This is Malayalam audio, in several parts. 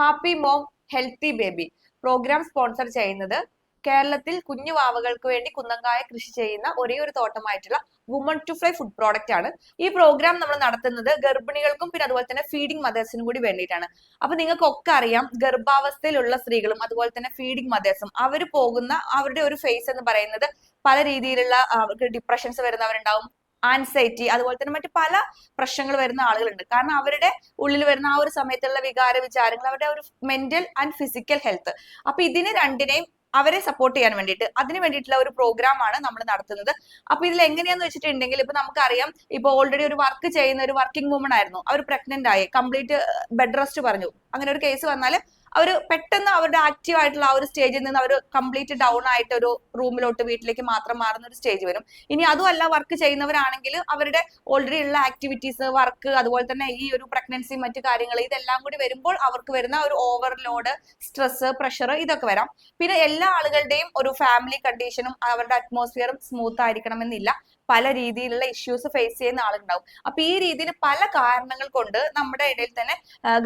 Happy mom healthy baby programme sponsor ചെയ്യുന്നത് കേരളത്തിൽ കുഞ്ഞു വാവകൾക്ക് വേണ്ടി കുന്നങ്കായ കൃഷി ചെയ്യുന്ന ഒരേ ഒരു തോട്ടമായിട്ടുള്ള woman to fly food product ആണ്. ഈ പ്രോഗ്രാം നമ്മൾ നടത്തുന്നത് ഗർഭിണികൾക്കും പിന്നെ അതുപോലെ തന്നെ ഫീഡിംഗ് മദേഴ്സിനും കൂടി വേണ്ടിയിട്ടാണ്. അപ്പൊ നിങ്ങൾക്കൊക്കെ അറിയാം, ഗർഭാവസ്ഥയിലുള്ള സ്ത്രീകളും അതുപോലെ തന്നെ ഫീഡിംഗ് മദേഴ്സും അവർ പോകുന്ന അവരുടെ ഒരു ഫേസ് എന്ന് പറയുന്നത് പല രീതിയിലുള്ള അവർക്ക് ഡിപ്രഷൻസ് വരുന്നവരുണ്ടാവും, ആൻസൈറ്റി, അതുപോലെ തന്നെ മറ്റു പല പ്രശ്നങ്ങൾ വരുന്ന ആളുകളുണ്ട്. കാരണം അവരുടെ ഉള്ളിൽ വരുന്ന ആ ഒരു സമയത്തുള്ള വികാര വിചാരങ്ങൾ, അവരുടെ ഒരു മെന്റൽ ആൻഡ് ഫിസിക്കൽ ഹെൽത്ത്. അപ്പൊ ഇതിന് രണ്ടിനെയും അവരെ സപ്പോർട്ട് ചെയ്യാൻ വേണ്ടിയിട്ട് അതിന് വേണ്ടിയിട്ടുള്ള ഒരു പ്രോഗ്രാം ആണ് നമ്മൾ നടത്തുന്നത്. അപ്പൊ ഇതിൽ എങ്ങനെയാന്ന് വെച്ചിട്ടുണ്ടെങ്കിൽ ഇപ്പൊ നമുക്കറിയാം, ഇപ്പൊ ഓൾറെഡി ഒരു വർക്ക് ചെയ്യുന്ന ഒരു വർക്കിംഗ് വുമൺ ആയിരുന്നു, അവർ പ്രഗ്നന്റ് ആയി, കംപ്ലീറ്റ് ബെഡ് റെസ്റ്റ് പറഞ്ഞു, അങ്ങനെ ഒരു കേസ് വന്നാൽ അവർ പെട്ടെന്ന് അവരുടെ ആക്റ്റീവ് ആയിട്ടുള്ള ആ ഒരു സ്റ്റേജിൽ നിന്ന് അവർ കംപ്ലീറ്റ് ഡൗൺ ആയിട്ട് ഒരു റൂമിലോട്ട് വീട്ടിലേക്ക് മാത്രം മാറുന്ന ഒരു സ്റ്റേജ് വരും. ഇനി അതുമല്ല വർക്ക് ചെയ്യുന്നവരാണെങ്കിൽ അവരുടെ ഓൾറെഡി ഉള്ള ആക്ടിവിറ്റീസ്, വർക്ക്, അതുപോലെ തന്നെ ഈ ഒരു പ്രഗ്നൻസി, മറ്റു കാര്യങ്ങൾ, ഇതെല്ലാം കൂടി വരുമ്പോൾ അവർക്ക് വരുന്ന ഒരു ഓവർലോഡ്, സ്ട്രെസ്, പ്രഷർ, ഇതൊക്കെ വരാം. പിന്നെ എല്ലാ ആളുകളുടെയും ഒരു ഫാമിലി കണ്ടീഷനും അവരുടെ അറ്റ്മോസ്ഫിയറും സ്മൂത്ത് ആയിരിക്കണം എന്നില്ല. പല രീതിയിലുള്ള ഇഷ്യൂസ് ഫേസ് ചെയ്യുന്ന ആളുണ്ടാവും. അപ്പൊ ഈ രീതിയിൽ പല കാരണങ്ങൾ കൊണ്ട് നമ്മുടെ ഇടയിൽ തന്നെ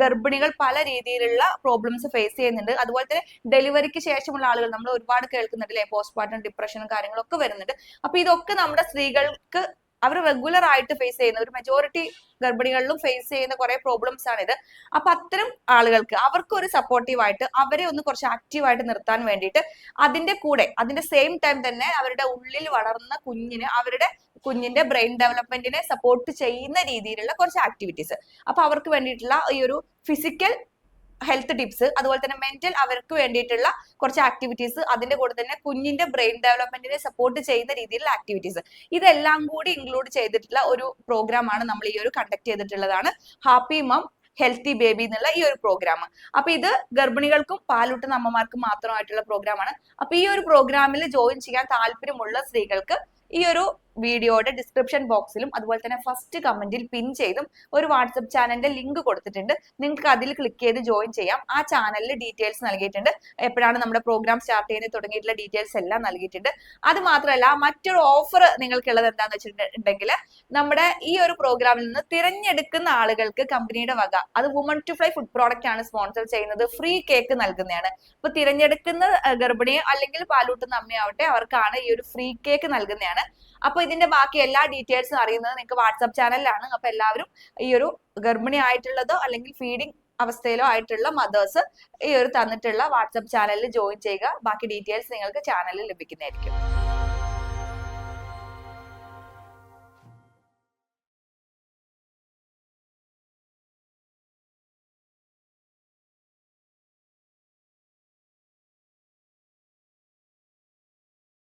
ഗർഭിണികൾ പല രീതിയിലുള്ള പ്രോബ്ലംസ് ഫേസ് ചെയ്യുന്നുണ്ട്. അതുപോലെ തന്നെ ഡെലിവറിക്ക് ശേഷമുള്ള ആളുകൾ നമ്മൾ ഒരുപാട് കേൾക്കുന്നുണ്ട് അല്ലെ, പോസ്റ്റ്മോർട്ടം ഡിപ്രഷനും കാര്യങ്ങളൊക്കെ വരുന്നുണ്ട്. അപ്പൊ ഇതൊക്കെ നമ്മുടെ സ്ത്രീകൾക്ക് അവർ റെഗുലർ ആയിട്ട് ഫേസ് ചെയ്യുന്ന, ഒരു മെജോറിറ്റി ഗർഭിണികളിലും ഫേസ് ചെയ്യുന്ന കുറെ പ്രോബ്ലംസ് ആണ് ഇത്. അപ്പൊ അത്തരം ആളുകൾക്ക് അവർക്ക് ഒരു സപ്പോർട്ടീവ് ആയിട്ട് അവരെ ഒന്ന് കുറച്ച് ആക്റ്റീവായിട്ട് നിർത്താൻ വേണ്ടിയിട്ട് അതിന്റെ കൂടെ അതിന്റെ സെയിം ടൈം തന്നെ അവരുടെ ഉള്ളിൽ വളർന്ന കുഞ്ഞിന് അവരുടെ കുഞ്ഞിന്റെ ബ്രെയിൻ ഡെവലപ്മെന്റിനെ സപ്പോർട്ട് ചെയ്യുന്ന രീതിയിലുള്ള കുറച്ച് ആക്ടിവിറ്റീസ്. അപ്പൊ അവർക്ക് വേണ്ടിയിട്ടുള്ള ഈ ഒരു ഫിസിക്കൽ ഹെൽത്ത് ടിപ്സ്, അതുപോലെ തന്നെ മെന്റൽ അവർക്ക് വേണ്ടിയിട്ടുള്ള കുറച്ച് ആക്ടിവിറ്റീസ്, അതിന്റെ കൂടെ തന്നെ കുഞ്ഞിന്റെ ബ്രെയിൻ ഡെവലപ്മെന്റിനെ സപ്പോർട്ട് ചെയ്യുന്ന രീതിയിലുള്ള ആക്ടിവിറ്റീസ്, ഇതെല്ലാം കൂടി ഇൻക്ലൂഡ് ചെയ്തിട്ടുള്ള ഒരു പ്രോഗ്രാം ആണ് നമ്മൾ ഈ ഒരു കണ്ടക്ട് ചെയ്തിട്ടുള്ളതാണ് ഹാപ്പി മം ഹെൽത്തി ബേബി എന്നുള്ള ഈ ഒരു പ്രോഗ്രാം. അപ്പൊ ഇത് ഗർഭിണികൾക്കും പാലൂട്ടുന്ന അമ്മമാർക്കും മാത്രമായിട്ടുള്ള പ്രോഗ്രാം ആണ്. അപ്പൊ ഈ ഒരു പ്രോഗ്രാമിൽ ജോയിൻ ചെയ്യാൻ താല്പര്യമുള്ള സ്ത്രീകൾക്ക് ഈ ഒരു വീഡിയോയുടെ ഡിസ്ക്രിപ്ഷൻ ബോക്സിലും അതുപോലെ തന്നെ ഫസ്റ്റ് കമന്റിൽ പിൻ ചെയ്തും ഒരു വാട്സപ്പ് ചാനലിന്റെ ലിങ്ക് കൊടുത്തിട്ടുണ്ട്. നിങ്ങൾക്ക് അതിൽ ക്ലിക്ക് ചെയ്ത് ജോയിൻ ചെയ്യാം. ആ ചാനലിൽ ഡീറ്റെയിൽസ് നൽകിയിട്ടുണ്ട്, എപ്പോഴാണ് നമ്മുടെ പ്രോഗ്രാം സ്റ്റാർട്ട് ചെയ്യുന്നത് തുടങ്ങിയിട്ടുള്ള ഡീറ്റെയിൽസ് എല്ലാം നൽകിയിട്ടുണ്ട്. അത് മാത്രമല്ല മറ്റൊരു ഓഫർ നിങ്ങൾക്കുള്ളത് എന്താണെന്ന് വെച്ചിട്ടുണ്ടെങ്കിൽ, നമ്മുടെ ഈ ഒരു പ്രോഗ്രാമിൽ നിന്ന് തിരഞ്ഞെടുക്കുന്ന ആളുകൾക്ക് കമ്പനിയുടെ വക, അത് woman to fly food product ആണ് സ്പോൺസർ ചെയ്യുന്നത്, ഫ്രീ കേക്ക് നൽകുന്നതാണ്. അപ്പൊ തിരഞ്ഞെടുക്കുന്ന ഗർഭിണിയെ അല്ലെങ്കിൽ പാലൂട്ടുന്ന അമ്മയാവട്ടെ, അവർക്കാണ് ഈ ഒരു ഫ്രീ കേക്ക് നൽകുന്നതാണ്. അപ്പൊ ഇതിന്റെ ബാക്കി എല്ലാ ഡീറ്റെയിൽസും അറിയുന്നത് നിങ്ങൾക്ക് വാട്സ്ആപ്പ് ചാനലിലാണ്. അപ്പൊ എല്ലാവരും ഈ ഒരു ഗർഭിണി ആയിട്ടുള്ളതോ അല്ലെങ്കിൽ ഫീഡിംഗ് അവസ്ഥയിലോ ആയിട്ടുള്ള മദേഴ്സ് ഈ ഒരു തന്നിട്ടുള്ള വാട്സ്ആപ്പ് ചാനലിൽ ജോയിൻ ചെയ്യുക. ബാക്കി ഡീറ്റെയിൽസ് നിങ്ങൾക്ക് ചാനലിൽ ലഭിക്കുന്നതായിരിക്കും.